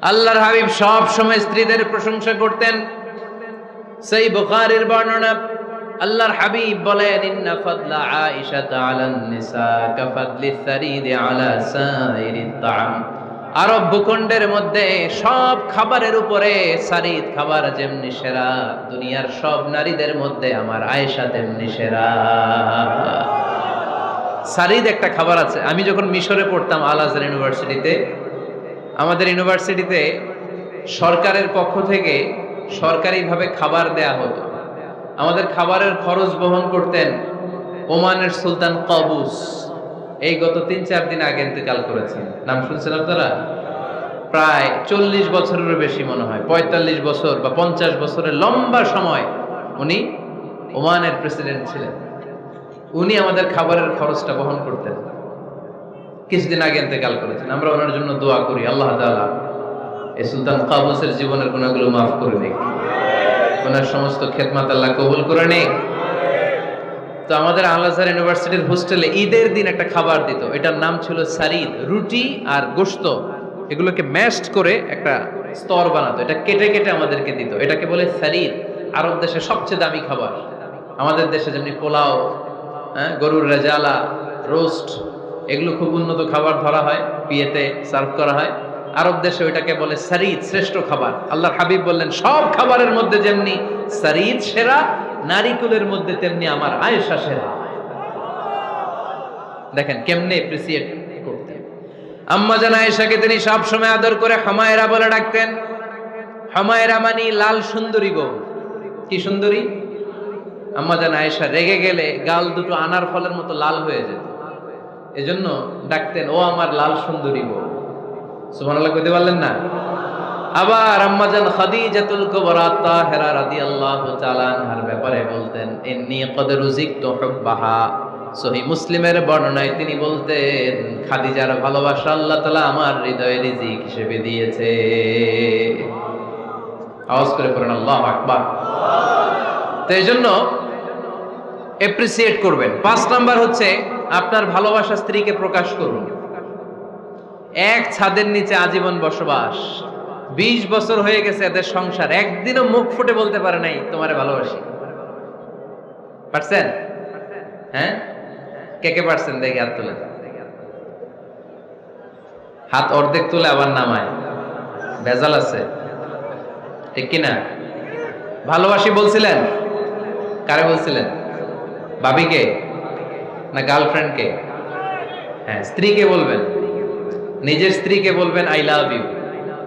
আল্লাহর হাবিব সব সময় স্ত্রীদের প্রশংসা করতেন। সেই বুখারীর বর্ণনা, আল্লাহর হাবিব বলেন, ইন্না ফাদলা আয়েশা আলান নিসা কাফাদলিস সারিদ আলা সাইরিত তাআম। আরব ভূখণ্ডের মধ্যে সব খাবারের উপরে সারিদ খাবার যেমনি সেরা, দুনিয়ার সব নারীদের মধ্যে আমার আয়েশা তেমনি সেরা। সারিদ একটা খাবার আছে। আমি যখন মিশরে পড়তাম আল আজহার ইউনিভার্সিটিতে, আমাদের ইউনিভার্সিটিতে সরকারের পক্ষ থেকে সরকারিভাবে খাবার দেয়া হতো। আমাদের খাবারের খরচ বহন করতেন ওমানের সুলতান কাবুস। এই গত ৩-৪ দিন আগে ইন্তেকাল করেছেন। নাম শুনছেন আপনারা? প্রায় ৪০ বছরেরও বেশি মনে হয়, ৪৫ বছর বা ৫০ বছরের লম্বা সময় উনি ওমানের প্রেসিডেন্ট ছিলেন। উনি আমাদের খাবারের খরচটা বহন করতেন। কিছুদিন আগে ইন্তেকাল করেছেন। আমরা ওনার জন্য দোয়া করি, আল্লাহ তাআলা এই সুলতান কাবুসের জীবনের গুনাহগুলো মাফ করে নিক, ওনার সমস্ত খেদমত আল্লাহ কবুল করে নিক। তো আমাদের আল আজহার ইউনিভার্সিটির হোস্টেলে ঈদের দিন একটা খাবার দিত, এটার নাম ছিল সারিদ। রুটি আর গোশত এগুলোকে ম্যাশড করে একটা স্তর বানাতো, এটা কেটে কেটে আমাদেরকে দিত। এটাকে বলে সারিদ। আরব দেশে সবচেয়ে দামি খাবার। আমাদের দেশে যেমনি পোলাও, গরুর রেজালা, রোস্ট, এগুলো খুব উন্নত খাবার ধরা হয়, বিয়েতে সার্ভ করা হয়। আরব দেশে ওইটাকে বলে সারিদ, শ্রেষ্ঠ খাবার। আল্লাহর হাবিব বললেন, সব খাবারের মধ্যে যেমনি সারিদ সেরা, নারীকুলের মধ্যে তেমনি আমার আয়েশা সেরা। দেখেন কেমনে এপ্রিসিয়েট করতেন। আম্মা জান আয়েশাকে তিনি সব সময় আদর করে হামায়রা বলে ডাকতেন। হামায়রা মানে লাল সুন্দরী বউ। কি সুন্দরী? আম্মা জান আয়েশা রেগে গেলে গাল দুটো আনার ফলের মতো লাল হয়ে যেত, এজন্য ডাকতেন, ও আমার লাল সুন্দরী বউ। সুবহানাল্লাহ কইতে পারলেন না? আবার আম্মাজান খাদিজাতুল কুবরা তাহেরা রাদিয়াল্লাহু তাআলা আনহার ব্যাপারে বলতেন, ইন্নী ক্বাদ রুজিকতু হুব্বাহা। সহিহ মুসলিমের বর্ণনায় তিনি বলতেন, খাদিজার ভালোবাসা আল্লাহ তাআলা আমার হৃদয়ে রিজিক হিসেবে দিয়েছে। আওয়াজ করে পড়েন আল্লাহু আকবার। তো এইজন্য এপ্রিসিয়েট করবেন। ৫ নাম্বার হচ্ছে আপনার ভালোবাসা স্ত্রীকে প্রকাশ করুন। এক ছাদের নিচে আজীবন বসবাস, ২০ বছর হয়ে গেছে এদের সংসার, একদিনও মুখ ফুটে বলতে পারে নাই তোমারে ভালোবাসি। পারছেন? হ্যাঁ, কে কে পারছেন? দেখি হাত তুলে। হাত অর্ধেক তুলে আবার নামায়, ভেজাল আছে, ঠিক কিনা? ভালোবাসি বলছিলেন? কারে বলছিলেন? ভাবিকে না গার্লফ্রেন্ডকে? হ্যাঁ, স্ত্রীকে বলবেন। নিজের স্ত্রীকে বলবেন আই লাভ ইউ।